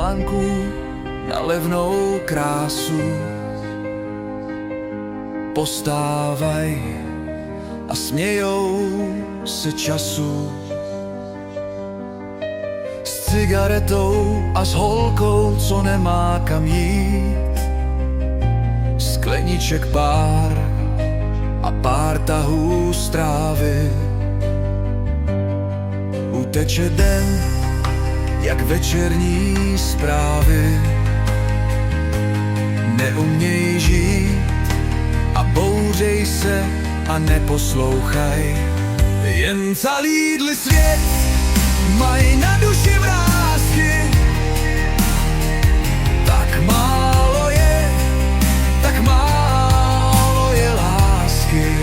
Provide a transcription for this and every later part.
stánku na levnou krásu. Postávaj a smějou se času. S cigaretou a s holkou, co nemá kam jít. Skleniček pár a pár tahů strávy. Uteče den jak večerní zprávy. Neuměj žít a bouřej se a neposlouchaj. Jen zalídli svět mají na duši vrásky. Tak málo je lásky.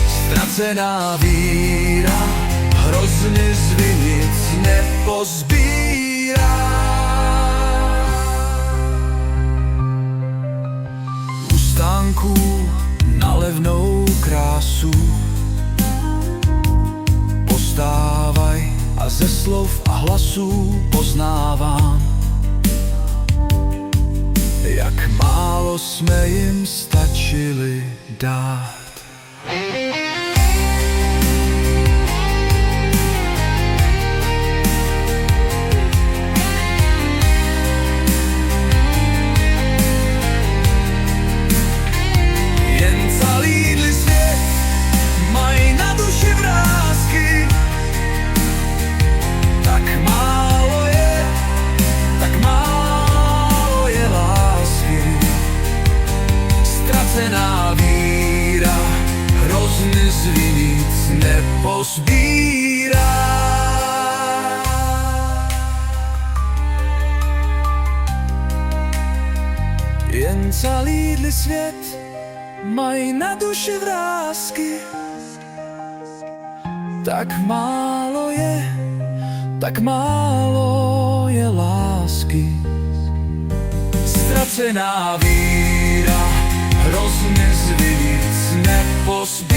Ztracená víra hrozně zvinic nepozbírá. U stánku na levnou krásu postávaj a ze slov a hlasů poznávám, jak málo jsme jim stačili dát. Ztracená víra hrozně zvinic nepozbírá. Jen zalídli svět mají na duši vrásky. Tak málo je lásky. Ztracená víra hrozně zvinic nepozbírá.